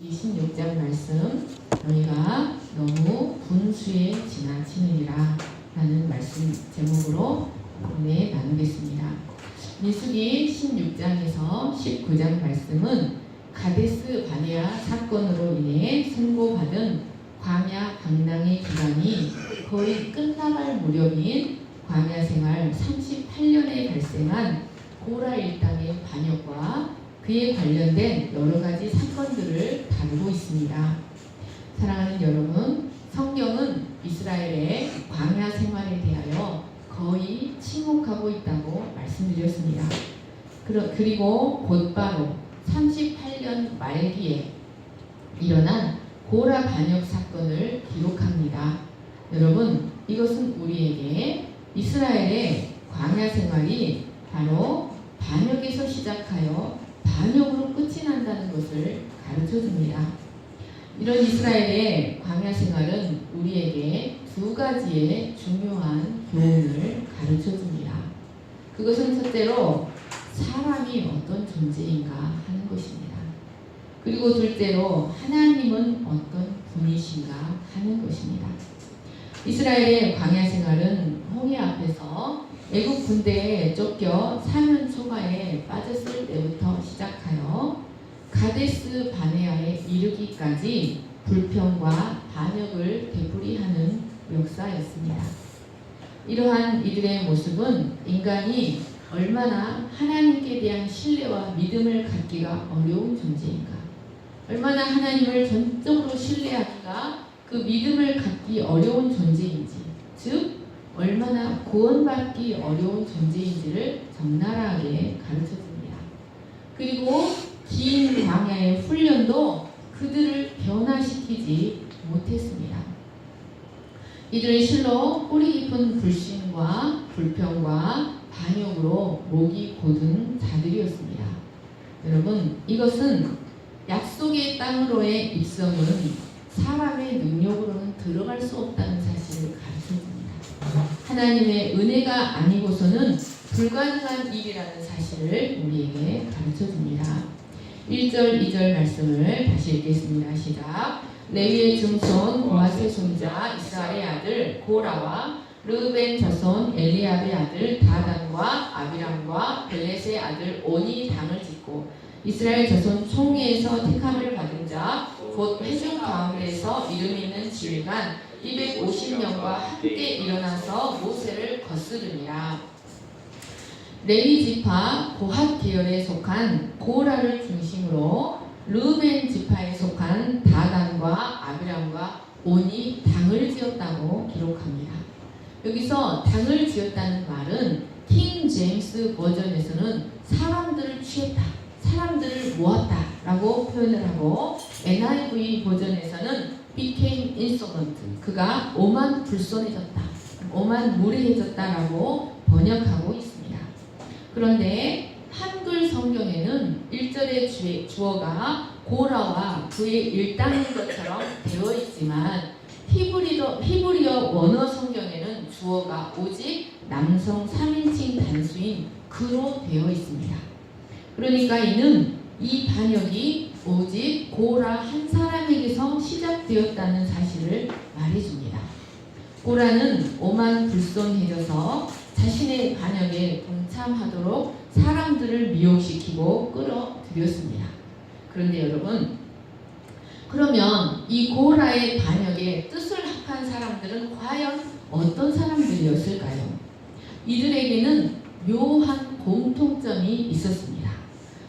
26장 말씀, 너희가 너무 분수에 지나치느니라 라는 말씀 제목으로 오늘 나누겠습니다. 민수기 16장에서 19장 말씀은 가데스 바네아 사건으로 인해 선고받은 광야 방랑의 기간이 거의 끝나갈 무렵인 광야 생활 38년에 발생한 고라 일당의 반역과 그에 관련된 여러 가지 사건들을 다루고 있습니다. 사랑하는 여러분, 성경은 이스라엘의 광야 생활에 대하여 거의 침묵하고 있다고 말씀드렸습니다. 그리고 곧바로 38년 말기에 일어난 고라 반역 사건을 기록합니다. 여러분, 이것은 우리에게 이스라엘의 광야 생활이 바로 반역에서 시작하여 반역으로 끝이 난다는 것을 가르쳐줍니다. 이런 이스라엘의 광야 생활은 우리에게 두 가지의 중요한 교훈을 가르쳐줍니다. 그것은 첫째로 사람이 어떤 존재인가 하는 것입니다. 그리고 둘째로 하나님은 어떤 분이신가 하는 것입니다. 이스라엘의 광야 생활은 홍해 앞에서 애국 군대에 쫓겨 사면 초가에 빠졌을 때부터 시작하여 가데스 바네아에 이르기까지 불평과 반역을 되풀이하는 역사였습니다. 이러한 이들의 모습은 인간이 얼마나 하나님께 대한 신뢰와 믿음을 갖기가 어려운 존재인가, 얼마나 하나님을 전적으로 신뢰하기가 그 믿음을 갖기 어려운 존재인지, 즉 얼마나 구원받기 어려운 존재인지를 적나라하게 가르쳐줍니다. 그리고 긴 광야의 훈련도 그들을 변화시키지 못했습니다. 이들은 실로 뿌리 깊은 불신과 불평과 반역으로 목이 곧은 자들이었습니다. 여러분, 이것은 약속의 땅으로의 입성은 사람의 능력으로는 들어갈 수 없다는 사실을 가르쳐줍니다. 하나님의 은혜가 아니고서는 불가능한 일이라는 사실을 우리에게 가르쳐줍니다. 1절, 2절 말씀을 다시 읽겠습니다. 시작. 레위의 증손 고핫의 손자 이스라엘의 아들 고라와 르벤 자손 엘리압의 아들 다단과 아비람과 벨렛의 아들 온이 당을 짓고 이스라엘 자손 총회에서 택함을 받은 자 곧 회중 가운데에서 이름 있는 지휘관 250명과 함께 일어나서 모세를 거스르니라. 레위 지파 고핫 계열에 속한 고라를 중심으로 르벤 지파에 속한 다단과 아비람과 온이 당을 지었다고 기록합니다. 여기서 당을 지었다는 말은 킹 제임스 버전에서는 사람들을 취했다, 사람들을 모았다 라고 표현을 하고, NIV 버전에서는 became insolent, 그가 오만불손해졌다, 오만무례해졌다 라고 번역하고 있습니다. 그런데 한글 성경에는 1절의 주어가 고라와 그의 일당인 것처럼 되어 있지만 히브리어 원어 성경에는 주어가 오직 남성 3인칭 단수인 그로 되어 있습니다. 그러니까 이는 이 반역이 오직 고라 한 사람에게서 시작되었다는 사실을 말해줍니다. 고라는 오만불손해져서 자신의 반역에 동참하도록 사람들을 미혹시키고 끌어들였습니다. 그런데 여러분, 그러면 이 고라의 반역에 뜻을 합한 사람들은 과연 어떤 사람들이었을까요? 이들에게는 묘한 공통점이 있었습니다.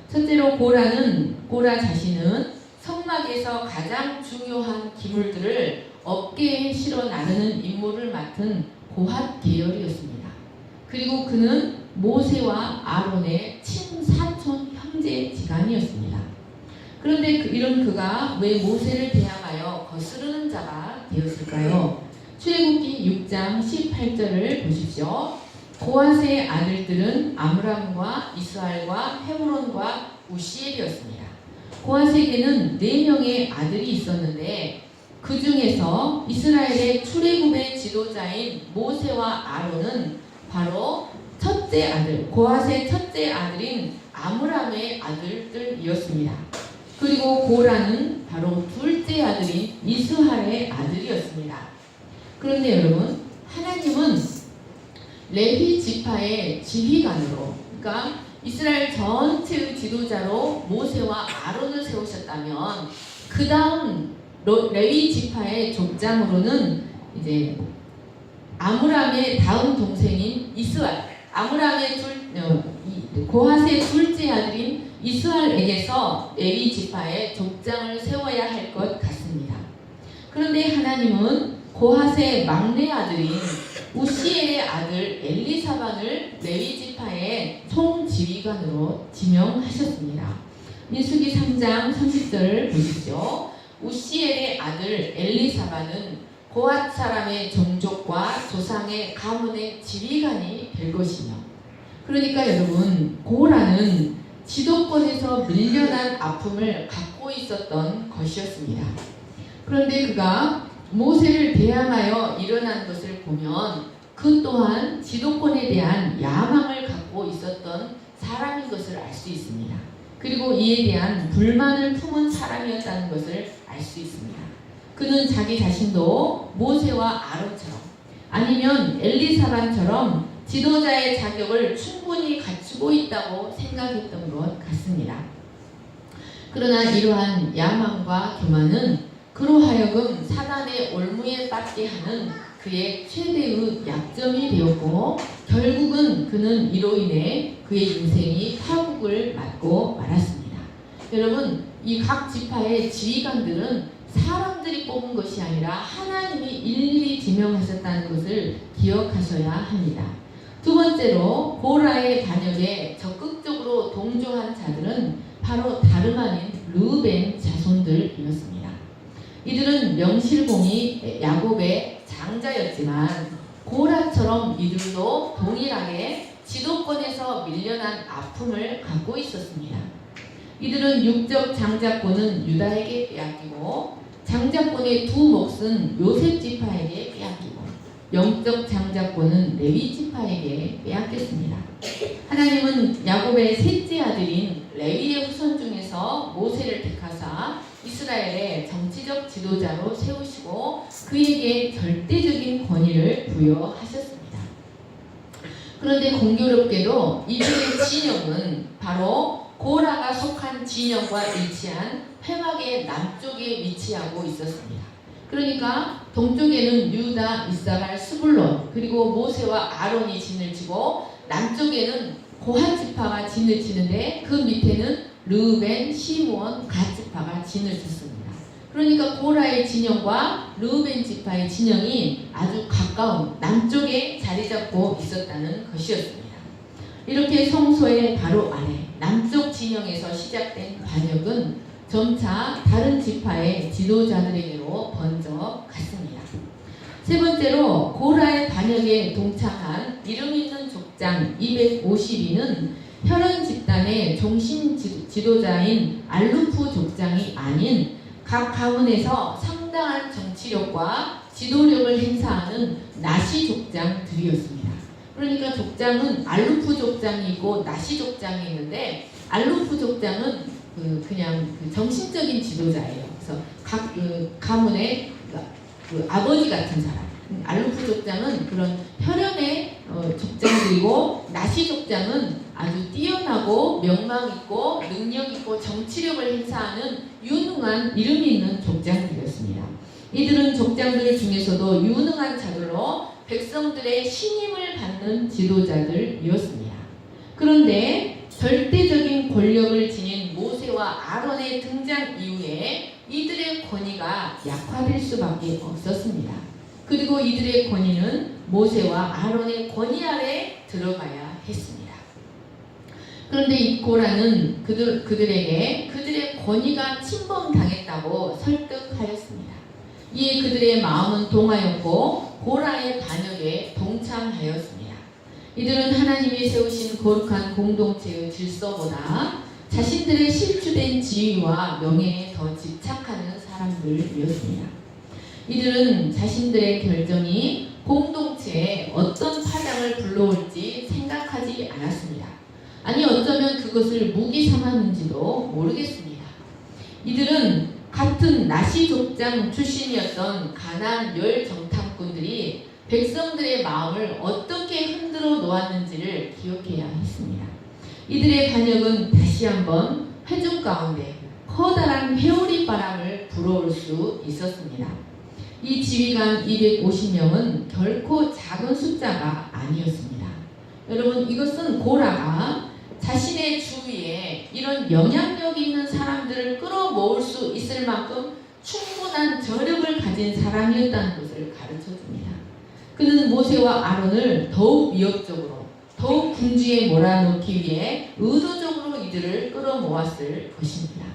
첫째로 고라 자신은 성막에서 가장 중요한 기물들을 어깨에 실어 나르는 임무를 맡은 고핫 계열이었습니다. 그리고 그는 모세와 아론의 친사촌 형제지간이었습니다. 그런데 이런 그가 왜 모세를 대항하여 거스르는 자가 되었을까요? 출애굽기 6장 18절을 보십시오. 고핫의 아들들은 아므람과 이스할과 헤브론과 우시엘이었습니다. 고핫에게는 4명의 아들이 있었는데 그 중에서 이스라엘의 출애굽의 지도자인 모세와 아론은 바로 첫째 아들, 고핫의 첫째 아들인 아므람의 아들들이었습니다. 그리고 고라는 바로 둘째 아들인 이스할의 아들이었습니다. 그런데 여러분, 하나님은 레위 지파의 지휘관으로, 그러니까 이스라엘 전체의 지도자로 모세와 아론을 세우셨다면, 그 다음 레위 지파의 족장으로는 이제 아므람의 다음 동생인 이스할, 아므람의 고핫의 둘째 아들인 이스할에게서 레위 지파의 족장을 세워야 할 것 같습니다. 그런데 하나님은 고핫의 막내 아들인 우시엘의 아들 엘리사반을 레위 지파의 총지휘관으로 지명하셨습니다. 민수기 3장 30절을 보십시오. 우시엘의 아들 엘리사반은 고핫 사람의 종족과 조상의 가문의 지휘관이 될 것이며, 그러니까 여러분, 고라는 지도권에서 밀려난 아픔을 갖고 있었던 것이었습니다. 그런데 그가 모세를 대항하여 일어난 것을 보면 그 또한 지도권에 대한 야망을 갖고 있었던 사람인 것을 알 수 있습니다. 그리고 이에 대한 불만을 품은 사람이었다는 것을 알 수 있습니다. 그는 자기 자신도 모세와 아론처럼 아니면 엘리사반처럼 지도자의 자격을 충분히 갖추고 있다고 생각했던 것 같습니다. 그러나 이러한 야망과 교만은 그로 하여금 사단의 올무에 빠지게 하는 그의 최대의 약점이 되었고, 결국은 그는 이로 인해 그의 인생이 파국을 맞고 말았습니다. 여러분, 이 각 지파의 지휘관들은 사람들이 뽑은 것이 아니라 하나님이 일일이 지명하셨다는 것을 기억하셔야 합니다. 두 번째로, 고라의 반역에 적극적으로 동조한 자들은 바로 다름 아닌 르우벤 자손들이었습니다. 이들은 명실공히 야곱의 장자였지만 고라처럼 이들도 동일하게 지도권에서 밀려난 아픔을 갖고 있었습니다. 이들은 육적 장자권은 유다에게 빼앗기고 장자권의 두 몫은 요셉 지파에게 빼앗기고 영적 장자권은 레위 지파에게 빼앗겼습니다. 하나님은 야곱의 셋째 아들인 레위의 후손 중에서 모세를 택하사 이스라엘의 정치적 지도자로 세우시고 그에게 절대적인 권위를 부여하셨습니다. 그런데 공교롭게도 이들의 진영은 바로 고라가 속한 진영과 일치한 회막의 남쪽에 위치하고 있었습니다. 그러니까 동쪽에는 유다, 이사갈, 스불론, 그리고 모세와 아론이 진을 치고 남쪽에는 고핫 지파가 진을 치는데 그 밑에는 르우벤, 시므온, 갓 지파가 진을 쳤습니다. 그러니까 고라의 진영과 르우벤 지파의 진영이 아주 가까운 남쪽에 자리 잡고 있었다는 것이었습니다. 이렇게 성소의 바로 아래 남쪽 진영에서 시작된 반역은 점차 다른 지파의 지도자들에게로 번져 갔습니다. 세 번째로, 고라의 반역에 동참한 이름 있는 족장 252는 혈연 집단의 중심 지도자인 알루프 족장이 아닌 각 가문에서 상당한 정치력과 지도력을 행사하는 나시 족장들이었습니다. 그러니까 족장은 알루프 족장이 있고 나시 족장이 있는데, 알루프 족장은 그냥 정신적인 지도자예요. 그래서 각 가문의 아버지 같은 사람. 알루프 족장은 그런 혈연의 족장들이고, 나시 족장은 아주 뛰어나고 명망 있고 능력 있고 정치력을 행사하는 유능한 이름이 있는 족장들이었습니다. 이들은 족장들 중에서도 유능한 자들로 백성들의 신임을 받는 지도자들이었습니다. 그런데 절대적인 권력을 지닌 모세와 아론의 등장 이후에 이들의 권위가 약화될 수밖에 없었습니다. 그리고 이들의 권위는 모세와 아론의 권위 아래 들어가야 했습니다. 그런데 이 고라는 그들에게 그들의 권위가 침범당했다고 설득하였습니다. 이에 그들의 마음은 동하였고 고라의 반역에 동참하였습니다. 이들은 하나님이 세우신 거룩한 공동체의 질서보다 자신들의 실추된 지위와 명예에 더 집착하는 사람들이었습니다. 이들은 자신들의 결정이 공동체에 어떤 파장을 불러올지 생각하지 않았습니다. 아니, 어쩌면 그것을 무기 삼았는지도 모르겠습니다. 이들은 같은 같은 나시 족장 출신이었던 가나안 열 정탐꾼들이 백성들의 마음을 어떻게 흔들어 놓았는지를 기억해야 했습니다. 이들의 반역은 다시 한번 회중 가운데 커다란 회오리 바람을 불어올 수 있었습니다. 이 지휘관 250명은 결코 작은 숫자가 아니었습니다. 여러분, 이것은 고라가 자신의 주위에 이런 영향력 있는 사람들을 끌어모을 수 있을 만큼 충분한 저력을 가진 사람이었다는 것을 가르쳐줍니다. 그는 모세와 아론을 더욱 위협적으로, 더욱 궁지에 몰아넣기 위해 의도적으로 이들을 끌어모았을 것입니다.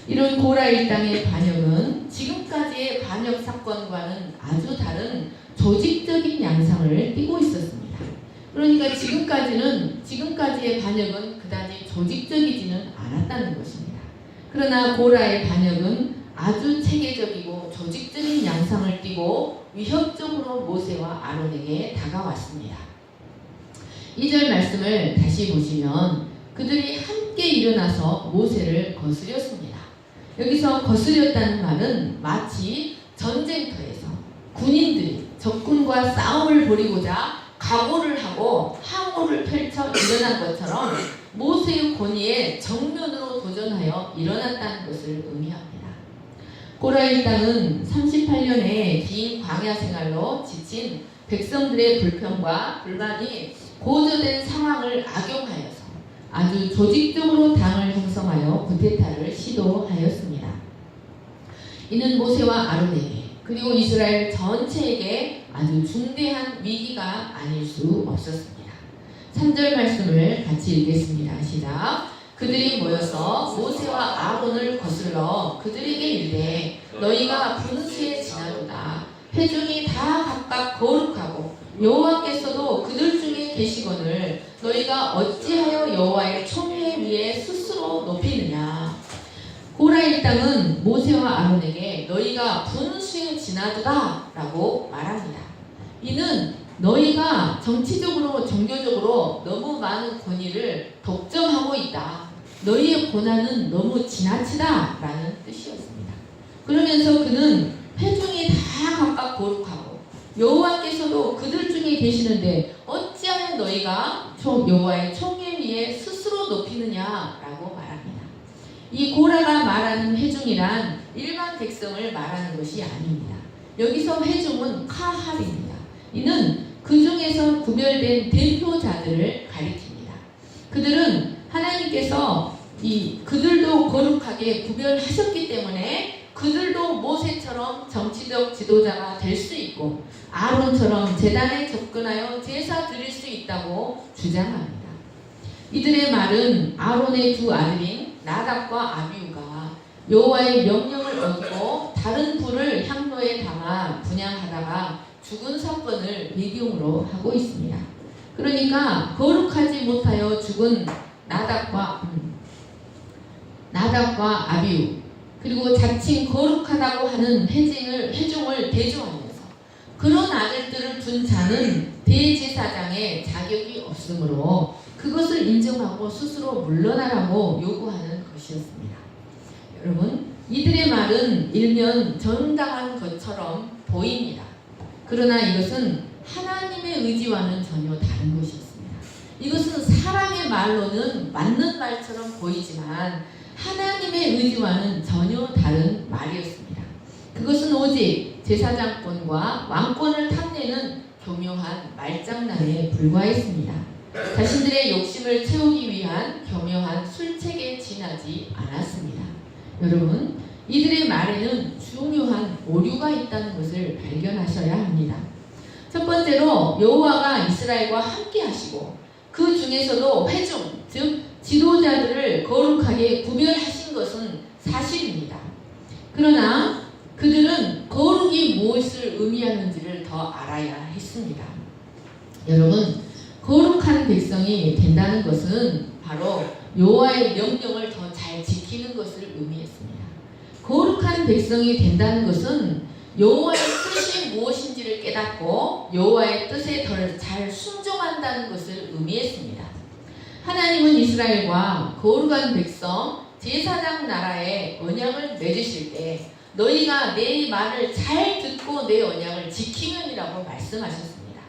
이런 고라 일당의 반역은 지금까지의 반역 사건과는 아주 다른 조직적인 양상을 띠고 있었습니다. 그러니까 지금까지의 반역은 그다지 조직적이지는 않았다는 것입니다. 그러나 고라의 반역은 아주 체계적이고 조직적인 양상을 띠고 위협적으로 모세와 아론에게 다가왔습니다. 2절 말씀을 다시 보시면 그들이 함께 일어나서 모세를 거스렸습니다. 여기서 거스렸다는 말은 마치 전쟁터에서 군인들이 적군과 싸움을 벌이고자 각오를 하고 항오를 펼쳐 일어난 것처럼 모세의 권위에 정면으로 도전하여 일어났다는 것을 의미합니다. 고라 일당은 38년의 긴 광야 생활로 지친 백성들의 불평과 불만이 고조된 상황을 악용하여서 아주 조직적으로 당을 형성하여 쿠데타를 시도하였습니다. 이는 모세와 아론에게 그리고 이스라엘 전체에게 아주 중대한 위기가 아닐 수 없었습니다. 3절 말씀을 같이 읽겠습니다. 시작. 그들이 모여서 모세와 아론을 거슬러 그들에게 이르되 너희가 분수에 지나도다. 회중이 다 각각 거룩하고 여호와께서도 그들 중에 계시거늘 너희가 어찌하여 여호와의 총회 위에 스스로 높이느냐. 고라 일당은 모세와 아론에게 너희가 분수에 지나도다 라고 말합니다. 이는 너희가 정치적으로 종교적으로 너무 많은 권위를 독점하고 있다. 너희의 고난은 너무 지나치다 라는 뜻이었습니다. 그러면서 그는 회중이 다 각각 거룩하고 여호와께서도 그들 중에 계시는데 어찌하여 너희가 여호와의 총회 위에 스스로 높이느냐 라고 말합니다. 이 고라가 말하는 회중이란 일반 백성을 말하는 것이 아닙니다. 여기서 회중은 카할입니다. 이는 그 중에서 구별된 대표자들을 가리킵니다. 그들은 하나님께서 그들도 거룩하게 구별하셨기 때문에 그들도 모세처럼 정치적 지도자가 될 수 있고 아론처럼 제단에 접근하여 제사 드릴 수 있다고 주장합니다. 이들의 말은 아론의 두 아들인 나답과 아비후가 여호와의 명령을 어기고 다른 불을 향로에 담아 분향하다가 죽은 사건을 배경으로 하고 있습니다. 그러니까 거룩하지 못하여 죽은 나답과 아비후 그리고 자칭 거룩하다고 하는 회중을 대조하면서 그런 아들들을 둔 자는 대제사장의 자격이 없으므로 그것을 인정하고 스스로 물러나라고 요구하는 것이었습니다. 여러분, 이들의 말은 일면 정당한 것처럼 보입니다. 그러나 이것은 하나님의 의지와는 전혀 다른 것이었습니다. 이것은 사람의 말로는 맞는 말처럼 보이지만 하나님의 의지와는 전혀 다른 말이었습니다. 그것은 오직 제사장권과 왕권을 탐내는 교묘한 말장난에 불과했습니다. 자신들의 욕심을 채우기 위한 교묘한 술책에 지나지 않았습니다. 여러분, 이들의 말에는 중요한 오류가 있다는 것을 발견하셔야 합니다. 첫 번째로 여호와가 이스라엘과 함께 하시고 그 중에서도 회중, 즉 지도자들을 거룩하게 구별하신 것은 사실입니다. 그러나 그들은 거룩이 무엇을 의미하는지를 더 알아야 했습니다. 여러분, 거룩한 백성이 된다는 것은 바로 여호와의 명령을 더 잘 지키는 것을 의미했습니다. 거룩한 백성이 된다는 것은 여호와의 뜻이 무엇인지를 깨닫고 여호와의 뜻에 더 잘 순종한다는 것을 의미했습니다. 하나님은 이스라엘과 거룩한 백성, 제사장 나라에 언약을 맺으실 때 너희가 내 말을 잘 듣고 내 언약을 지키면이라고 말씀하셨습니다.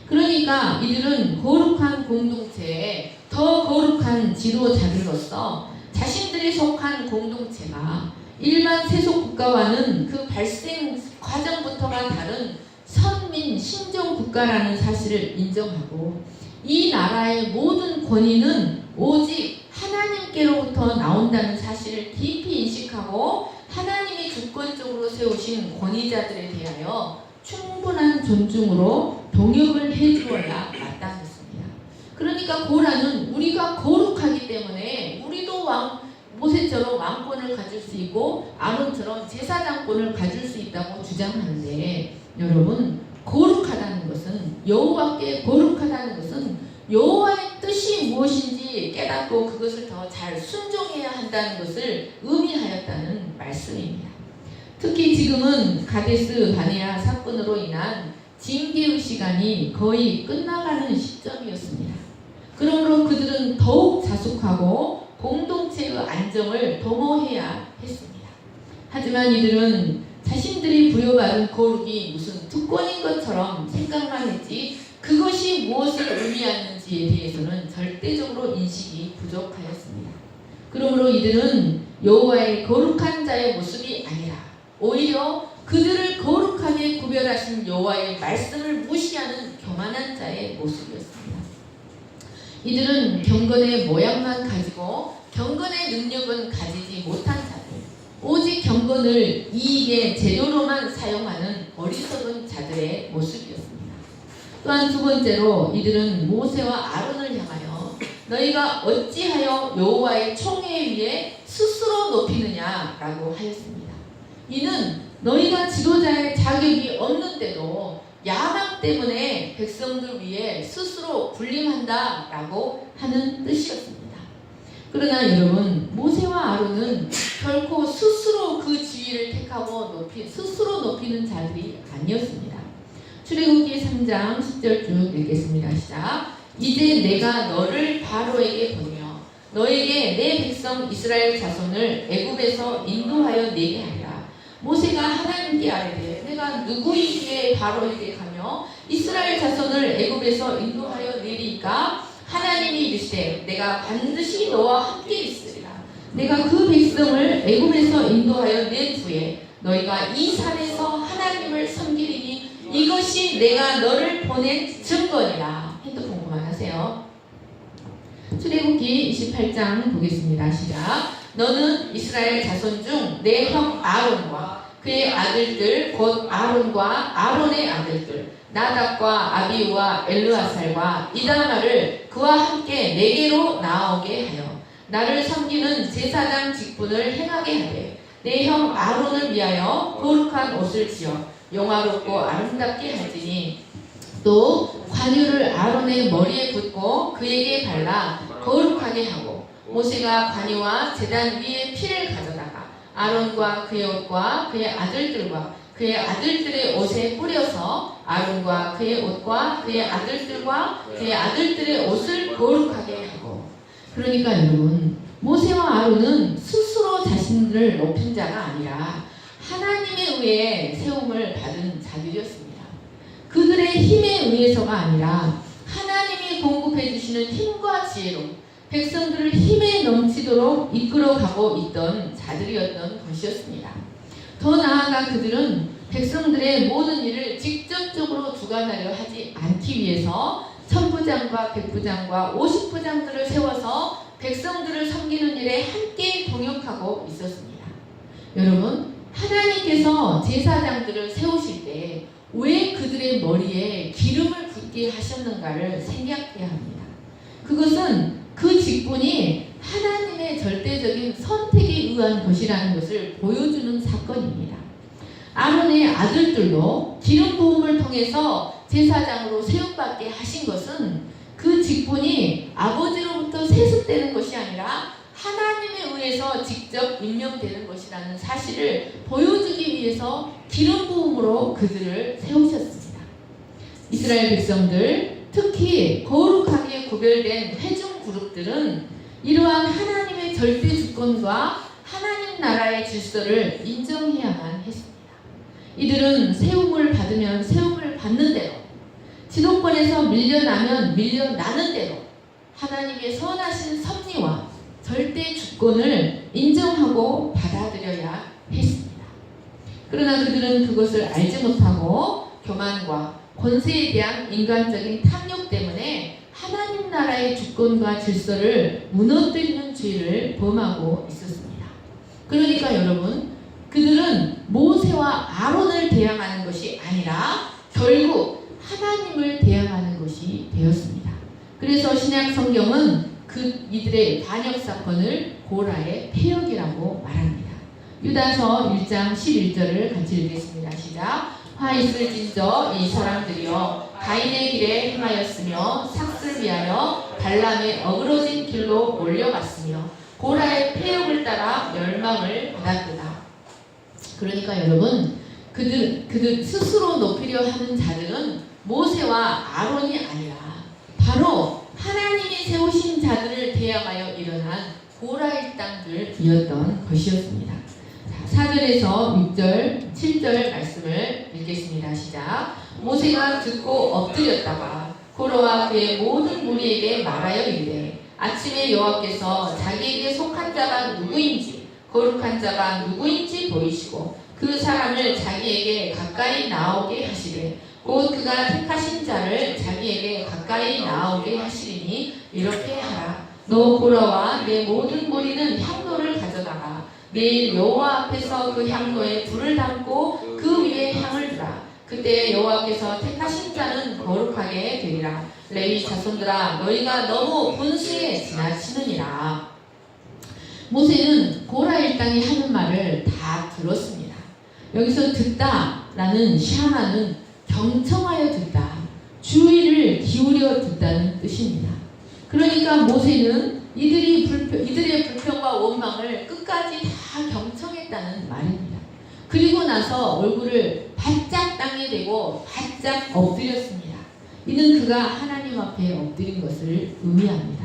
그러니까 이들은 거룩한 공동체에 더 거룩한 지도자들로서 자신들이 속한 공동체가 일반 세속 국가와는 그 발생 과정부터가 다른 선민 신정 국가라는 사실을 인정하고 이 나라의 모든 권위는 오직 하나님께로부터 나온다는 사실을 깊이 인식하고 하나님이 주권적으로 세우신 권위자들에 대하여 충분한 존중으로 동역을 해주어야 마땅했습니다. 그러니까 고라는 우리가 거룩하기 때문에 우리도 모세처럼 왕권을 가질 수 있고 아론처럼 제사장권을 가질 수 있다고 주장하는데, 여러분, 거룩하다는 것은, 여호와께 거룩하다는 것은 여호와의 뜻이 무엇인지 깨닫고 그것을 더 잘 순종해야 한다는 것을 의미하였다는 말씀입니다. 특히 지금은 가데스 바네아 사건으로 인한 징계의 시간이 거의 끝나가는 시점이었습니다. 그러므로 그들은 더욱 자숙하고 공동체의 안정을 도모해야 했습니다. 하지만 이들은 자신들이 부여받은 거룩이 무슨 특권인 것처럼 생각만 했지 그것이 무엇을 의미하는지에 대해서는 절대적으로 인식이 부족하였습니다. 그러므로 이들은 여호와의 거룩한 자의 모습이 아니라 오히려 그들을 거룩하게 구별하신 여호와의 말씀을 무시하는 교만한 자의 모습이었습니다. 이들은 경건의 모양만 가지고 경건의 능력은 가지지 못한 자들, 오직 경건을 이익의 재료로만 사용하는 어리석은 자들의 모습이었습니다. 또한 두 번째로 이들은 모세와 아론을 향하여 너희가 어찌하여 여호와의 총회 위에 스스로 높이느냐라고 하였습니다. 이는 너희가 지도자의 자격이 없는데도 야망 때문에 백성들 위에 스스로 군림한다라고 하는 뜻이었습니다. 그러나 여러분, 모세와 아론은 결코 스스로 그 지위를 택하고 스스로 높이는 자들이 아니었습니다. 출애굽기 3장 10절 쭉 읽겠습니다. 시작. 이제 내가 너를 바로에게 보내어 너에게 내 백성 이스라엘 자손을 애굽에서 인도하여 내게 하리라. 모세가 하나님께 아뢰되 내가 누구이기에 바로에게 가며 이스라엘 자손을 애굽에서 인도하여 내리까? 하나님이 이르시되 내가 반드시 너와 함께 있으리라. 내가 그 백성을 애굽에서 인도하여 낸 후에 너희가 이 산에서 하나님을 섬기리니 이것이 내가 너를 보낸 증거니라. 핸드폰 그만하세요. 출애굽기 28장 보겠습니다. 시작. 너는 이스라엘 자손 중 내 형 아론과 그의 아들들 곧 아론과 아론의 아들들 나답과 아비우와 엘르아살과 이다말을 그와 함께 내게로 나오게 하여 나를 섬기는 제사장 직분을 행하게 하되 내 형 아론을 위하여 거룩한 옷을 지어 영화롭고 아름답게 할지니 또 관유를 아론의 머리에 붓고 그에게 발라 거룩하게 하고 모세가 관유와 제단 위에 피를 가져다가 아론과 그의 옷과 그의 아들들과 그의 아들들의 옷에 뿌려서 아론과 그의 옷과 그의 아들들과 그의 아들들의 옷을 거룩하게 하고. 그러니까 여러분, 모세와 아론은 스스로 자신들을 높인 자가 아니라 하나님에 의해 세움을 받은 자들이었습니다. 그들의 힘에 의해서가 아니라 하나님이 공급해 주시는 힘과 지혜로 백성들을 힘에 넘치도록 이끌어가고 있던 자들이었던 것이었습니다. 더 나아가 그들은 백성들의 모든 일을 직접적으로 주관하려 하지 않기 위해서 천부장과 백부장과 50부장들을 세워서 백성들을 섬기는 일에 함께 동역하고 있었습니다. 여러분, 하나님께서 제사장들을 세우실 때 왜 그들의 머리에 기름을 붓게 하셨는가를 생각해야 합니다. 그것은 그 직분이 하나님의 절대적인 선택에 의한 것이라는 것을 보여주는 사건입니다. 아론의 아들들도 기름 부음을 통해서 제사장으로 세움받게 하신 것은 그 직분이 아버지로부터 세습되는 것이 아니라 하나님에 의해서 직접 임명되는 것이라는 사실을 보여주기 위해서 기름 부음으로 그들을 세우셨습니다. 이스라엘 백성들, 특히 거룩하게 구별된 회중 그룹들은 이러한 하나님의 절대 주권과 하나님 나라의 질서를 인정해야만 했습니다. 이들은 세움을 받으면 세움을 받는 대로, 지도권에서 밀려나면 밀려나는 대로 하나님의 선하신 섭리와 절대 주권을 인정하고 받아들여야 했습니다. 그러나 그들은 그것을 알지 못하고 교만과 권세에 대한 인간적인 탐욕 때문에 하나님 나라의 주권과 질서를 무너뜨리는 죄를 범하고 있었습니다. 그러니까 여러분, 그들은 모세와 아론을 대항하는 것이 아니라 결국 하나님을 대항하는 것이 되었습니다. 그래서 신약 성경은 이들의 반역 사건을 고라의 폐역이라고 말합니다. 유다서 1장 11절을 같이 읽겠습니다. 시작. 화 있을진저 이 사람들이여 가인의 길에 행하였으며 삭슬 위하여 발람의 어그러진 길로 몰려갔으며 고라의 폐역을 따라 멸망을 받았도다. 그러니까 여러분, 그들 스스로 높이려 하는 자들은 모세와 아론이 아니라 바로 하나님이 세우신 자들을 대항하여 일어난 고라 일당들이었던 것이었습니다. 4절에서 6절, 7절 말씀을 읽겠습니다. 시작. 모세가 듣고 엎드렸다가 고라와 그의 모든 무리에게 말하여 이르되 아침에 여호와께서 자기에게 속한 자가 누구인지 거룩한 자가 누구인지 보이시고 그 사람을 자기에게 가까이 나오게 하시되 곧 그가 택하신 자를 자기에게 가까이 나오게 하시리니 이렇게 하라. 너 고라와 내 모든 무리는 향로를 가져다가 내일 여호와 앞에서 그 향로에 불을 담고 그 위에 향을 두라. 그때 여호와께서 택하신 자는 거룩하게 되리라. 레위 자손들아, 너희가 너무 분수에 지나치느니라. 모세는 고라 일당이 하는 말을 다 들었습니다. 여기서 듣다라는 샤나는 경청하여 듣다, 주의를 기울여 듣다는 뜻입니다. 그러니까 모세는 이들의 불평과 원망을 끝까지 다 경청했다는 말입니다. 그리고 나서 얼굴을 바짝 땅에 대고 바짝 엎드렸습니다. 이는 그가 하나님 앞에 엎드린 것을 의미합니다.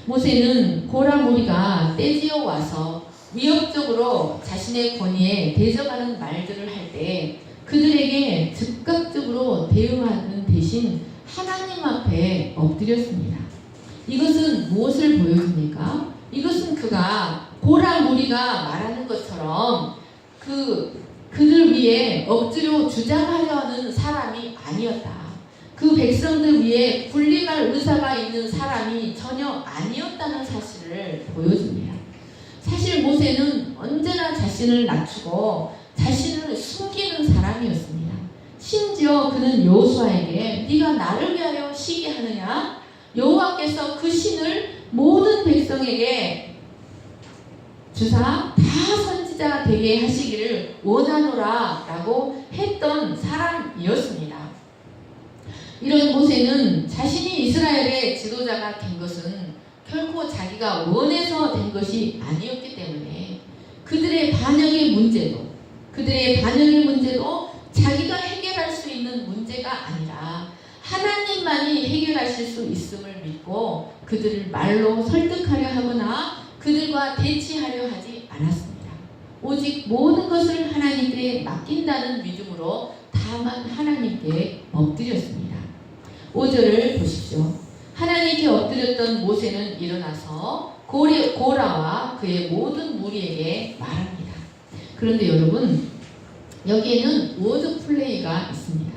모세는 고라 무리가 떼지어 와서 위협적으로 자신의 권위에 대적하는 말들을 할 때 그들에게 즉각적으로 대응하는 대신 하나님 앞에 엎드렸습니다. 이것은 무엇을 보여줍니까? 이것은 그가 고라 무리가 말하는 것처럼 그들 위에 엎드려 주장하려 하는 사람이 아니었다. 그 백성들 위에 군림할 의사가 있는 사람이 전혀 아니었다는 사실을 보여줍니다. 사실 모세는 언제나 자신을 낮추고 자신을 숨기는 사람이었습니다. 심지어 그는 여호수아에게 네가 나를 위하여 쉬게 하느냐? 여호와께서 그 신을 모든 백성에게 주사 다 선지자가 되게 하시기를 원하노라 라고 했던 사람이었습니다. 이런 모세는 자신이 이스라엘의 지도자가 된 것은 결코 자기가 원해서 된 것이 아니었기 때문에 그들의 반역의 문제도 자기가 해결할 수 있는 문제가 아니라 하나님만이 해결하실 수 있음을 믿고 그들을 말로 설득하려 하거나 그들과 대치하려 하지 않았습니다. 오직 모든 것을 하나님께 맡긴다는 믿음으로 다만 하나님께 엎드렸습니다. 5절을 보십시오. 하나님께 엎드렸던 모세는 일어나서 고라와 그의 모든 무리에게 말합니다. 그런데 여러분, 여기에는 워드 플레이가 있습니다.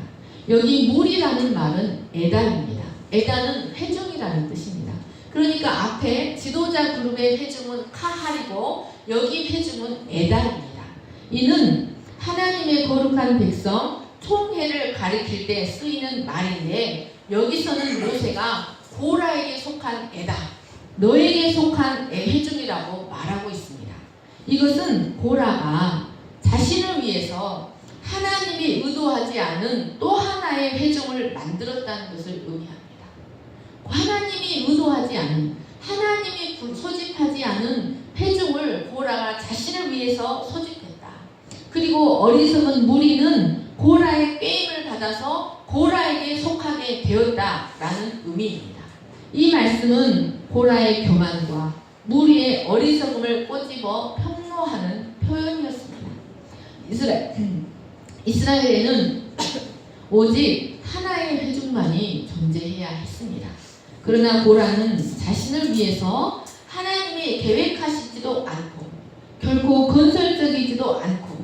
여기 무리라는 말은 에단입니다. 에단은 회중이라는 뜻입니다. 그러니까 앞에 지도자 그룹의 회중은 카할이고 여기 회중은 에단입니다. 이는 하나님의 거룩한 백성 총회를 가리킬 때 쓰이는 말인데 여기서는 모세가 고라에게 속한 에단, 너에게 속한 회중이라고 말하고 있습니다. 이것은 고라가 자신을 위해서 하나님이 의도하지 않은 또 하나의 회중을 만들었다는 것을 의미합니다. 하나님이 의도하지 않은, 하나님이 소집하지 않은 회중을 고라가 자신을 위해서 소집했다. 그리고 어리석은 무리는 고라의 꾀임을 받아서 고라에게 속하게 되었다라는 의미입니다. 이 말씀은 고라의 교만과 무리의 어리석음을 꼬집어 평로하는 표현이었습니다. 이스라엘에는 오직 하나의 회중만이 존재해야 했습니다. 그러나 고라는 자신을 위해서 하나님이 계획하시지도 않고 결코 건설적이지도 않고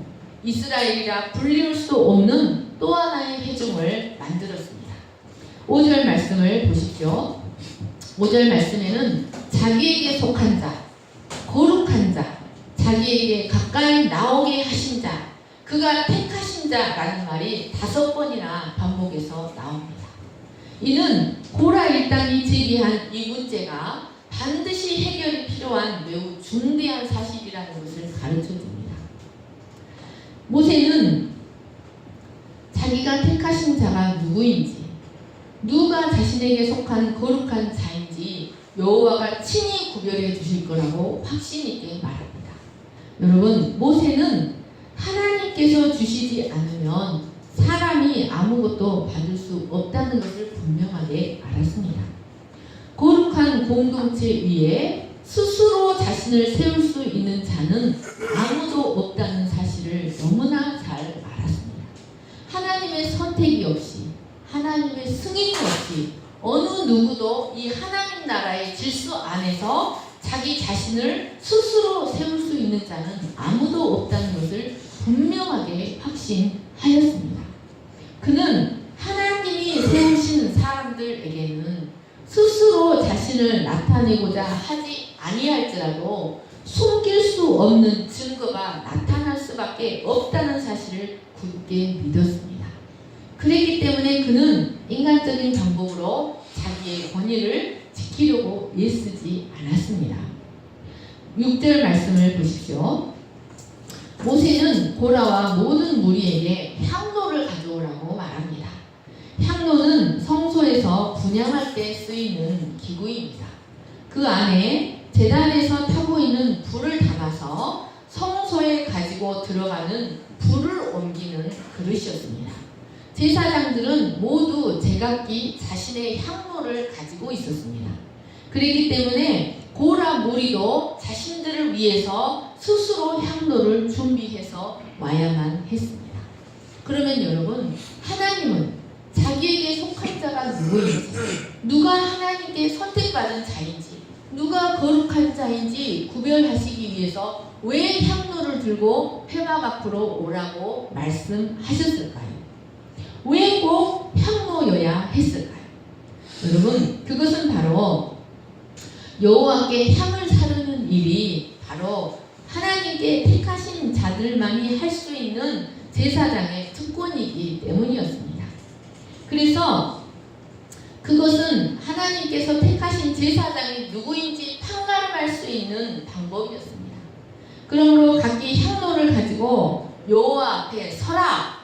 이스라엘이라 불릴 수 없는 또 하나의 회중을 만들었습니다. 5절 말씀을 보십시오. 5절 말씀에는 자기에게 속한 자, 거룩한 자, 자기에게 가까이 나오게 하신 자, 그가 택하신 자라는 말이 5번이나 반복해서 나옵니다. 이는 고라 일당이 제기한 이 문제가 반드시 해결이 필요한 매우 중대한 사실이라는 것을 가르쳐 줍니다. 모세는 자기가 택하신 자가 누구인지, 누가 자신에게 속한 거룩한 자인지 여호와가 친히 구별해 주실 거라고 확신 있게 말합니다. 여러분, 모세는 하나님께서 주시지 않으면 사람이 아무것도 받을 수 없다는 것을 분명하게 알았습니다. 거룩한 공동체 위에 스스로 자신을 세울 수 있는 자는 아무도 없다는 사실을 너무나 잘 알았습니다. 하나님의 선택이 없이, 하나님의 승인이 없이 어느 누구도 이 하나님 나라의 질서 안에서 자기 자신을 스스로 세울 수 있는 자는 아무도 없다는 것을 분명하게 확신하였습니다. 그는 하나님이 세우신 사람들에게는 스스로 자신을 나타내고자 하지 아니할지라도 숨길 수 없는 증거가 나타날 수밖에 없다는 사실을 굳게 믿었습니다. 그랬기 때문에 그는 인간적인 방법으로 자기의 권위를 지키려고 애쓰지 않았습니다. 6절 말씀을 보십시오. 모세는 고라와 모든 무리에게 향로를 가져오라고 말합니다. 향로는 성소에서 분향할 때 쓰이는 기구입니다. 그 안에 제단에서 타고 있는 불을 담아서 성소에 가지고 들어가는 불을 옮기는 그릇이었습니다. 제사장들은 모두 제각기 자신의 향로를 가지고 있었습니다. 그렇기 때문에 고라 무리도 자신들을 위해서 스스로 향로를 준비해서 와야만 했습니다. 그러면 여러분, 하나님은 자기에게 속한 자가 누구인지, 누가 하나님께 선택받은 자인지, 누가 거룩한 자인지 구별하시기 위해서 왜 향로를 들고 회막 앞으로 오라고 말씀하셨을까요? 왜 꼭 향로여야 했을까요? 여러분, 그것은 바로 여호와께 향을 사르는 일이 바로 하나님께 택하신 자들만이 할 수 있는 제사장의 특권이기 때문이었습니다. 그래서 그것은 하나님께서 택하신 제사장이 누구인지 판가름할 수 있는 방법이었습니다. 그러므로 각기 향로를 가지고 여호와 앞에 서라.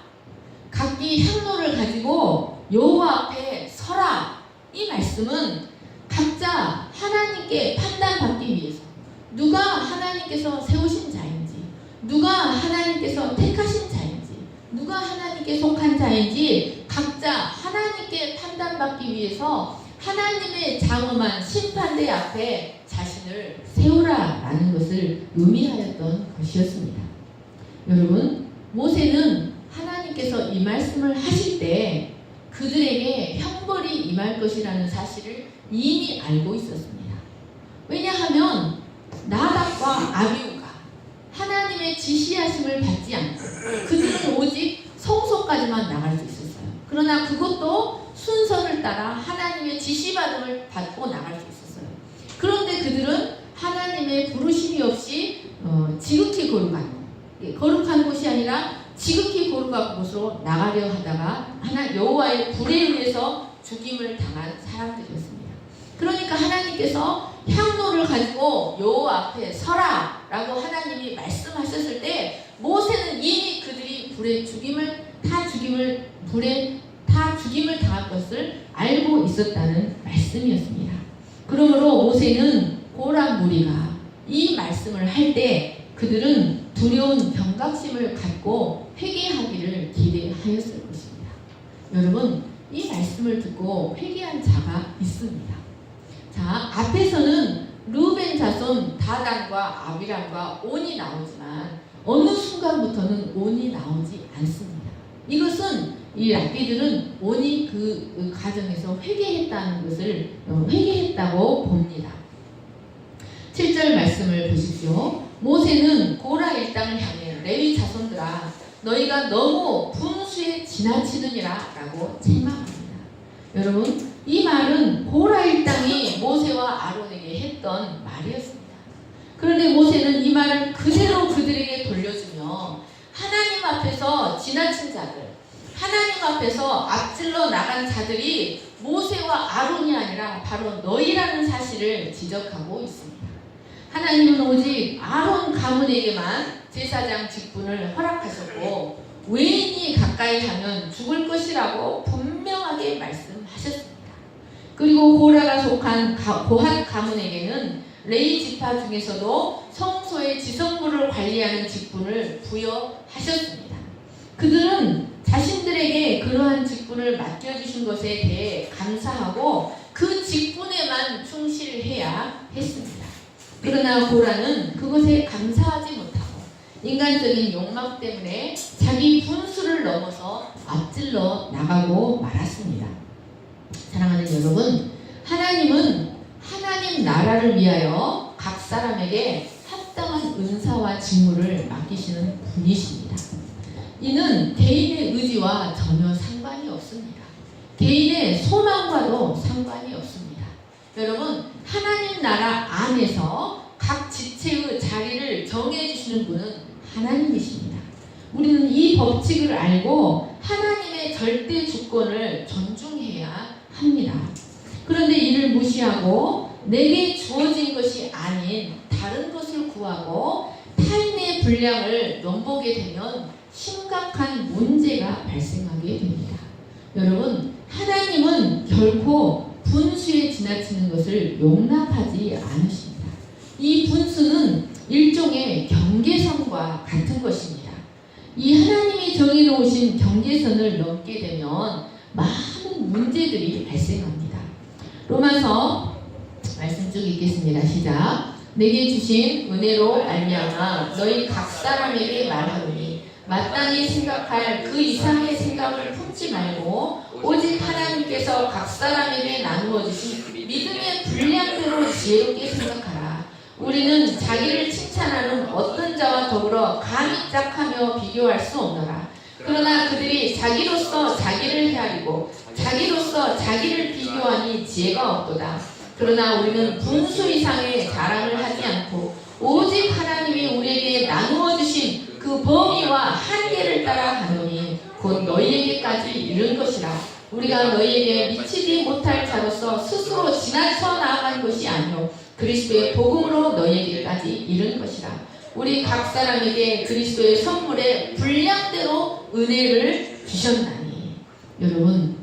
각기 향로를 가지고 여호와 앞에 서라. 이 말씀은 각자 하나님께 판단받기 위해서 누가 하나님께서 세우신 자인지, 누가 하나님께서 택하신 자인지, 누가 하나님께 속한 자인지 각자 하나님께 판단받기 위해서 하나님의 장엄한 심판대 앞에 자신을 세우라라는 것을 의미하였던 것이었습니다. 여러분, 모세는 하나님께서 이 말씀을 하실 때 그들에게 형벌이 임할 것이라는 사실을 이미 알고 있었습니다. 왜냐하면 나답과 아비후가 하나님의 지시하심을 받지 않고 그들은 오직 성소까지만 나갈 수 있었어요. 그러나 그것도 순서를 따라 하나님의 지시받음을 받고 나갈 수 있었어요. 그런데 그들은 하나님의 부르심이 없이 지극히 거룩한 곳이 아니라 지극히 거룩한 곳으로 나가려 하다가 여호와의 불에 의해서 죽임을 당한 사람들이었습니다. 그러니까 하나님께서 향로를 가지고 여호와 앞에 서라 라고 하나님이 말씀하셨을 때 모세는 이미 그들이 불에 죽임을 당할 것을 알고 있었다는 말씀이었습니다. 그러므로 모세는 고라 무리가 이 말씀을 할 때 그들은 두려운 경각심을 갖고 회개하기를 기대하였을 것입니다. 여러분, 이 말씀을 듣고 회개한 자가 있습니다. 자, 앞에서는 르우벤 자손 다단과 아비람과 온이 나오지만 어느 순간부터는 온이 나오지 않습니다. 이것은 이 랍비들은 온이 그 가정에서 회개했다는 것을 회개했다고 봅니다. 7절 말씀을 보십시오. 모세는 고라 일당을 향해 레위 자손들아 너희가 너무 분수에 지나치느니라 라고 책망합니다. 여러분, 이 말은 고라 일당이 모세와 아론에게 했던 말이었습니다. 그런데 모세는 이 말을 그대로 그들에게 돌려주며 하나님 앞에서 지나친 자들, 하나님 앞에서 앞질러 나간 자들이 모세와 아론이 아니라 바로 너희라는 사실을 지적하고 있습니다. 하나님은 오직 아론 가문에게만 제사장 직분을 허락하셨고 외인이 가까이 하면 죽을 것이라고 분명하게 말씀하셨습니다. 그리고 고라가 속한 고핫 가문에게는 레위 지파 중에서도 성소의 지성물을 관리하는 직분을 부여하셨습니다. 그들은 자신들에게 그러한 직분을 맡겨주신 것에 대해 감사하고 그 직분에만 충실해야 했습니다. 그러나 고라는 그것에 감사하지 못하고 인간적인 욕망 때문에 자기 분수를 넘어서 앞질러 나가고 말았습니다. 사랑하는 여러분, 하나님은 하나님 나라를 위하여 각 사람에게 합당한 은사와 직무를 맡기시는 분이십니다. 이는 개인의 의지와 전혀 상관이 없습니다. 개인의 소망과도 상관이 없습니다. 여러분, 하나님 나라 안에서 각 지체의 자리를 정해주시는 분은 하나님이십니다. 우리는 이 법칙을 알고 하나님의 절대 주권을 존중해야 합니다. 그런데 이를 무시하고 내게 주어진 것이 아닌 다른 것을 구하고 타인의 분량을 넘보게 되면 심각한 문제가 발생하게 됩니다. 여러분, 하나님은 결코 분수에 지나치는 것을 용납하지 않으십니다. 이 분수는 일종의 경계선과 같은 것입니다. 이 하나님이 정해놓으신 경계선을 넘게 되면 많은 문제들이 발생합니다. 로마서 말씀 쭉 읽겠습니다. 시작. 내게 주신 은혜로 말미암아 너희 각 사람에게 말하노니 마땅히 생각할 그 이상의 생각을 품지 말고 오직 하나님께서 각 사람에게 나누어 주신 믿음의 분량대로 지혜롭게 생각하라. 우리는 자기를 칭찬하는 어떤 자와 더불어 감히 짝하며 비교할 수 없노라. 그러나 그들이 자기로서 자기를 헤아리고 자기로서 자기를 비교하니 지혜가 없도다. 그러나 우리는 분수 이상의 자랑을 하지 않고 오직 하나님이 우리에게 나누어 주신 그 범위와 한계를 따라 가노니 곧 너희에게까지 이른 것이라. 우리가 너희에게 미치지 못할 자로서 스스로 지나쳐 나아간 것이 아니요 그리스도의 복음으로 너희에게까지 이른 것이라. 우리 각 사람에게 그리스도의 선물의 분량대로 은혜를 주셨나니. 여러분,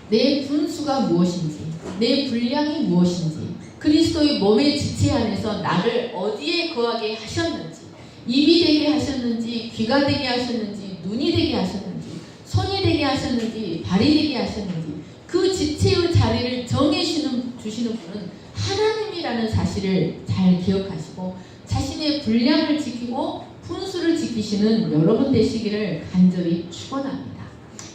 내 분수가 무엇인지, 내 분량이 무엇인지, 그리스도의 몸의 지체 안에서 나를 어디에 거하게 하셨는지, 입이 되게 하셨는지, 귀가 되게 하셨는지, 눈이 되게 하셨는지, 손이 되게 하셨는지, 발이 되게 하셨는지, 그 지체의 자리를 정해주시는 분은 하나님이라는 사실을 잘 기억하시고 자신의 분량을 지키고 분수를 지키시는 여러분 되시기를 간절히 축원합니다.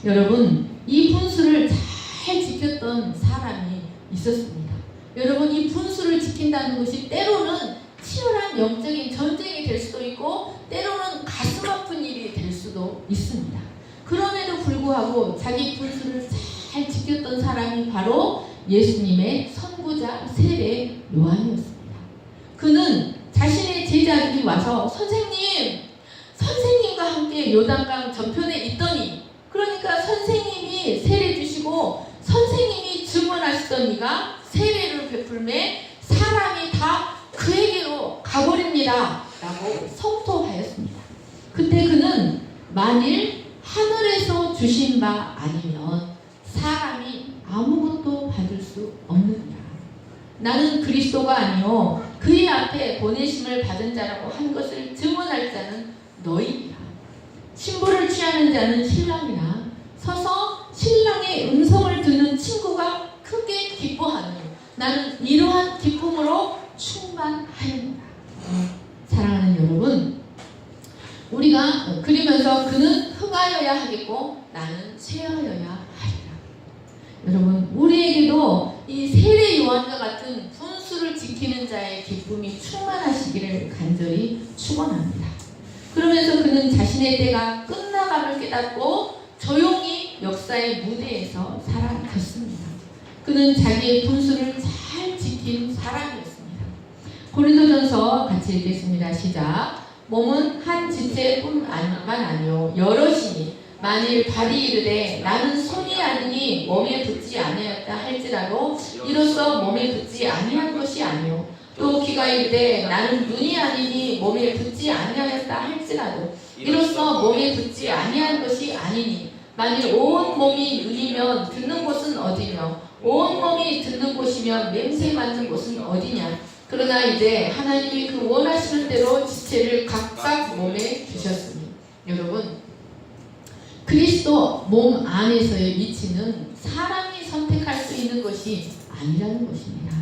여러분, 이 분수를 잘 지켰던 사람이 있었습니다. 여러분, 이 분수를 지킨다는 것이 때로는 치열한 영적인 전쟁이 될 수도 있고 때로는 가슴 아픈 일이 될 수도 있습니다. 그럼에도 불구하고 자기 분수를 잘 지켰던 사람이 바로 예수님의 선구자 세례 요한이었습니다. 그는 자신의 제자들이 와서 선생님과 함께 요단강 저편에 있더니, 그러니까 선생님이 세례 주시고 선생님이 증언하시던 이가 세례를 베풀매 사람이 다 그에게로 가버립니다 라고 성토하였습니다. 그때 그는 만일 하늘에서 주신 바 아니면 사람이 아무것도 받을 수 없느니라. 나는 그리스도가 아니요 그의 앞에 보내심을 받은 자라고 한 것을 증언할 자는 너희니라. 신부를 취하는 자는 신랑이라. 서서 신랑의 음성을 듣는 친구가 크게 기뻐하는, 나는 이러한 기쁨으로 충만하였노라. 사랑하는 여러분, 우리가 그러면서 그는 흥하여야 하겠고 나는 쇠하여야 하리라. 여러분, 우리에게도 이 세례 요한과 같은 분수를 지키는 자의 기쁨이 충만하시기를 간절히 축원합니다. 그러면서 그는 자신의 때가 끝나감을 깨닫고 조용히 역사의 무대에서 살아갔습니다. 그는 자기의 분수를 잘 지킨 사람이었습니다. 고린도전서 같이 읽겠습니다. 시작. 몸은 한 지체뿐만 아니요 여럿이니 만일 발이 이르되 나는 손이 아니니 몸에 붙지 아니하였다 할지라도 이로써 몸에 붙지 아니한 것이 아니요 또 귀가 이르되 나는 눈이 아니니 몸에 붙지 아니하였다 할지라도 이로써 몸에 붙지 아니한 것이 아니니 만일 온 몸이 눈이면 듣는 곳은 어디며 온 몸이 듣는 곳이면 냄새 맡는 곳은 어디냐. 그러나 이제 하나님이 그 원하시는 대로 지체를 각각 몸에 주셨으니 여러분, 그리스도 몸 안에서의 위치는 사람이 선택할 수 있는 것이 아니라는 것입니다.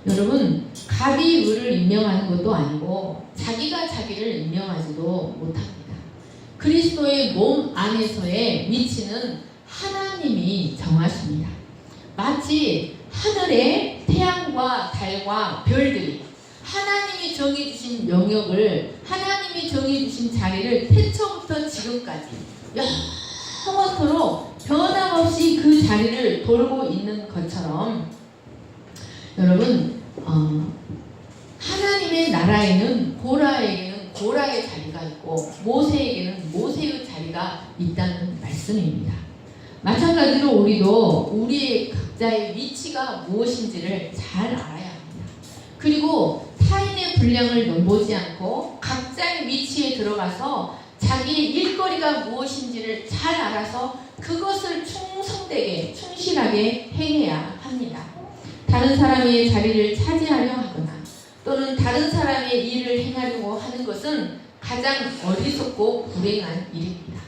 여러분, 갑이 을을 임명하는 것도 아니고 자기가 자기를 임명하지도 못합니다. 그리스도의 몸 안에서의 위치는 하나님이 정하십니다. 마치 하늘의 태양과 달과 별들이 하나님이 정해주신 영역을, 하나님이 정해주신 자리를 태초부터 지금까지 영원토록 변함없이 그 자리를 돌고 있는 것처럼 여러분, 하나님의 나라에는 고라에게는 고라의 자리가 있고 모세에게는 모세의 자리가 있다는 말씀입니다. 마찬가지로 우리도 우리의 각자의 위치가 무엇인지를 잘 알아야 합니다. 그리고 타인의 분량을 넘보지 않고 각자의 위치에 들어가서 자기의 일거리가 무엇인지를 잘 알아서 그것을 충성되게 충실하게 행해야 합니다. 다른 사람의 자리를 차지하려 하거나 또는 다른 사람의 일을 행하려고 하는 것은 가장 어리석고 불행한 일입니다.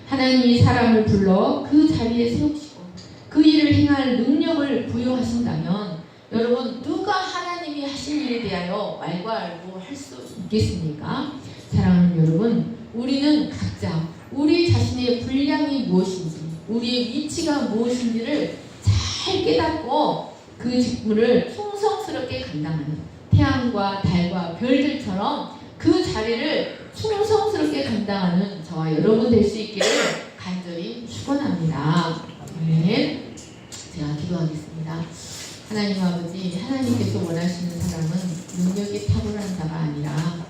하나님이 사람을 불러 그 자리에 세우시고 그 일을 행할 능력을 부여하신다면 여러분, 누가 하나님이 하신 일에 대하여 왈가왈부할 수 있겠습니까? 사랑하는 여러분, 우리는 각자 우리 자신의 분량이 무엇인지, 우리의 위치가 무엇인지를 잘 깨닫고 그 직분을 충성스럽게 감당하는 태양과 달과 별들처럼 그 자리를 충성스럽게 감당하는 저와 여러분 될 수 있기를 간절히 축원합니다. 네, 제가 기도하겠습니다. 하나님 아버지, 하나님께서 원하시는 사람은 능력이 탁월한 자가 아니라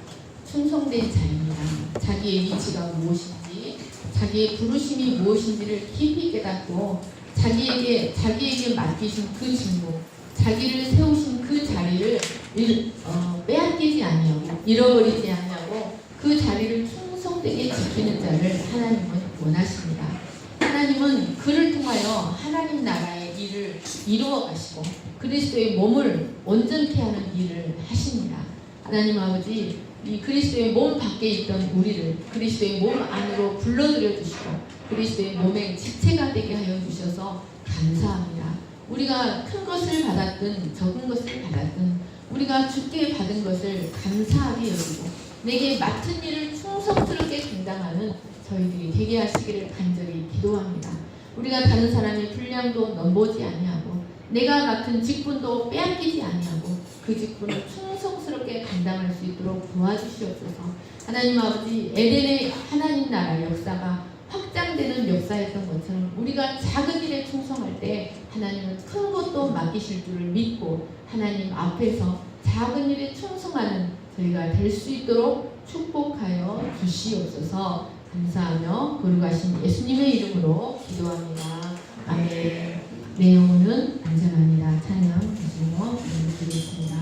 충성된 자입니다. 자기의 위치가 무엇인지, 자기의 부르심이 무엇인지를 깊이 깨닫고 자기에게 맡기신 그 직무, 자기를 세우신 그 자리를 빼앗기지 아니하고 잃어버리지 아니하고 그 자리를 충성되게 지키는 자를 하나님은 원하십니다. 하나님은 그를 통하여 하나님 나라의 일을 이루어 가시고 그리스도의 몸을 온전케 하는 일을 하십니다. 하나님 아버지, 이 그리스도의 몸 밖에 있던 우리를 그리스도의 몸 안으로 불러들여 주시고 그리스도의 몸의 지체가 되게 하여 주셔서 감사합니다. 우리가 큰 것을 받았든 적은 것을 받았든 우리가 주께 받은 것을 감사하게 여기고 내게 맡은 일을 충성스럽게 감당하는 저희들이 되게 하시기를 간절히 기도합니다. 우리가 다른 사람의 분량도 넘보지 아니하고 내가 맡은 직분도 빼앗기지 아니하고 그 직분을 충성스럽게 감당할 수 있도록 도와주시옵소서. 하나님 아버지, 에덴의 하나님 나라 역사가 확장되는 역사였던 것처럼 우리가 작은 일에 충성할 때 하나님은 큰 것도 맡기실 줄을 믿고 하나님 앞에서 작은 일에 충성하는 저희가 될 수 있도록 축복하여 주시옵소서. 감사하며 거룩하신 예수님의 이름으로 기도합니다. 아멘. 내 영혼은 안전합니다. 찬양 주시고 드리겠습니다.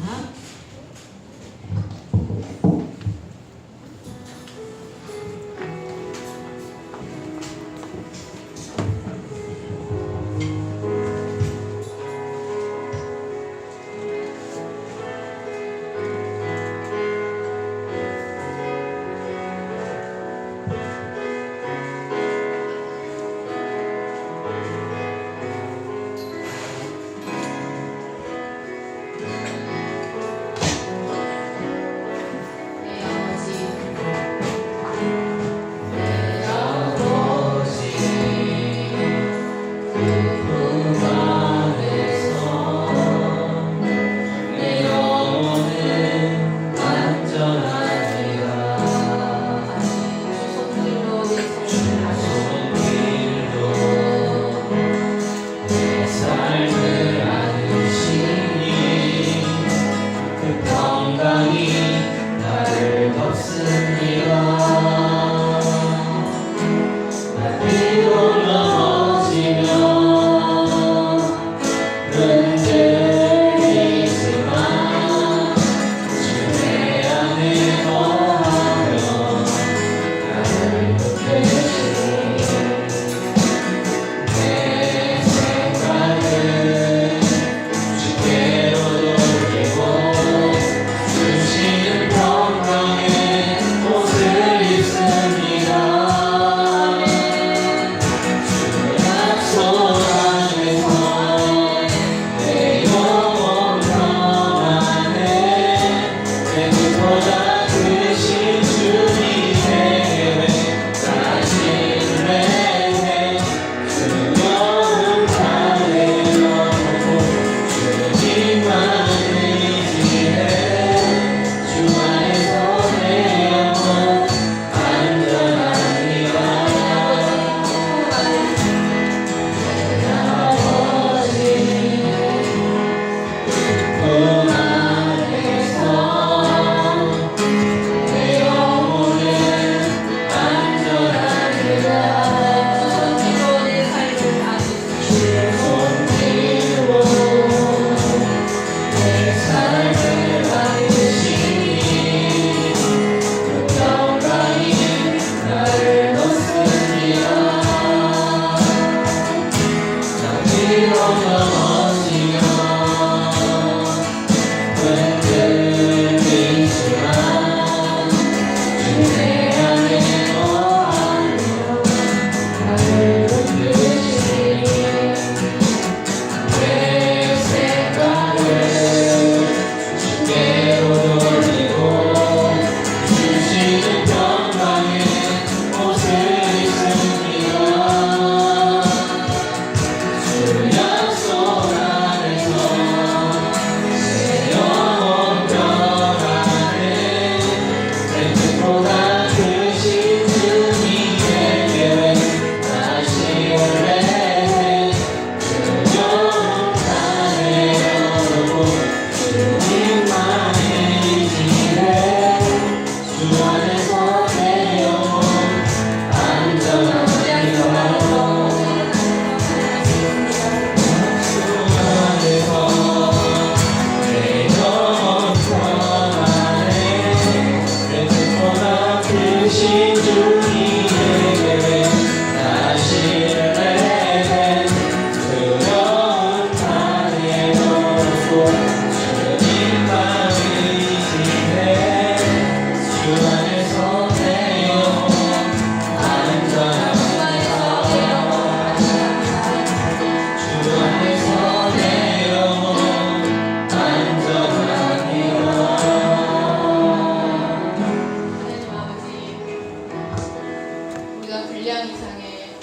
분량 이상의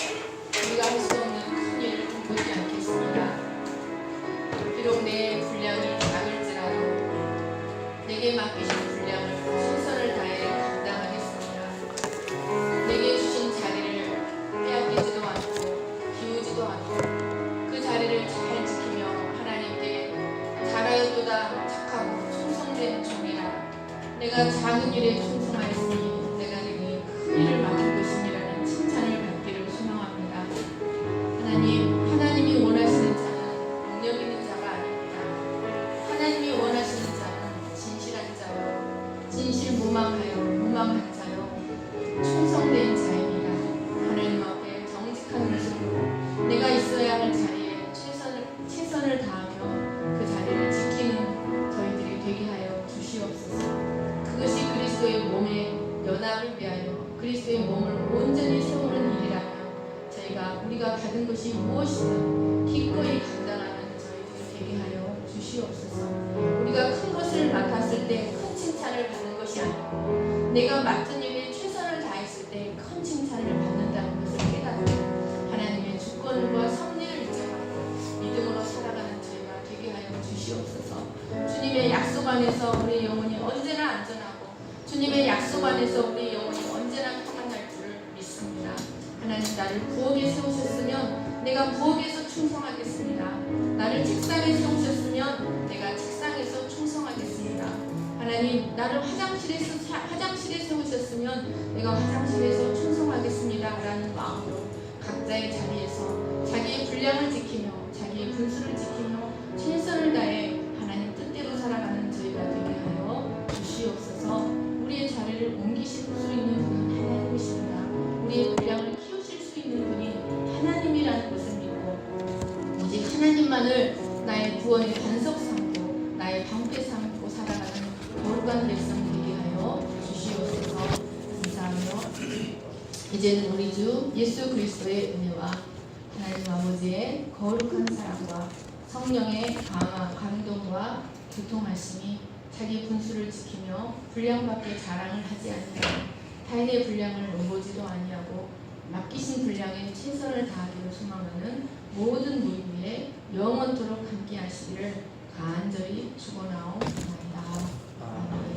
우리가 할 수 없는 큰 일을 보지 않겠습니다. 비록 내 분량이 작을지라도 내게 맡기신 분량을 최선을 다해 감당하겠습니다. 내게 주신 자리를 빼앗기지도 않고 비우지도 않고 그 자리를 잘 지키며 하나님께 잘하였도다 착하고 충성된 종이라. 내가 작은 일에 충성하였으니 내가 내게 큰 일을 맡은 것임이라는 칭찬을 받기를 소망합니다. 하나님이 원하시는 자는 능력 있는 자가 아닙니다. 하나님이 원하시는 자는 진실한 자요, 진실무망하여 무망한 자요, 충성된 자입니다. 하나님 앞에 정직한 모습으로 내가 있어야 할 자리에 최선을 다하며 그 자리를 지키는 저희들이 되게 하여 주시옵소서. 그것이 그리스도의 몸의 연합을 위하여 그리스도의 몸을 온전히 세우는 일이라며 우리가 받은 것이 무엇이든 기꺼이 감당하는 저희들이 되게 하여 주시옵소서. 우리가 큰 것을 맡았을 때 큰 칭찬을 받는 것이 아니고 내가 맡은 일에 최선을 다했을 때 큰 칭찬을 받는다는 것을 깨닫고 하나님의 주권과 섭리를 인정하고 믿음으로 살아가는 저희가 되게 하여 주시옵소서. 주님의 약속 안에서 우리의 영혼이 언제나 안전하고 주님의 약속 안에서 우리의 영혼이 언제나 평안할 줄을 믿습니다. 하나님, 나를 부엌에 세우셨으면 내가 부엌에서 충성하겠습니다. 나를 책상에 세우셨으면 내가 책상에서 충성하겠습니다. 하나님, 나를 화장실에 세우셨으면 내가 화장실에서 충성하겠습니다 라는 마음으로 각자의 자리에서 자기의 분량을 지키며 자기의 분수를 지키며 최선을 다해 하나님 뜻대로 살아가는 저희가 되게 하여 주시옵소서. 우리의 자리를 옮기실 수 있는 분은 하나님이십니다. 우리의 분량을 키우실 수 있는 분이 하나님이라는 것을 믿고 오직 하나님만을 나의 구원의 반석 삼고 나의 방패 삼고 살아가는 거룩한 백성 되게 하여 주시옵소서. 감사하며 이제는 우리 주 예수 그리스도의 은혜와 하나님 아버지의 거룩한 사랑과 성령의 감동과 교통하심이 자기 분수를 지키며 분량밖에 자랑을 하지 아니하고 타인의 분량을 넘보지도 아니하고 맡기신 분량에 최선을 다하기를 소망하는 모든 무리 위에 영원토록 함께 하시기를 간절히 축원하옵나이다. 아멘.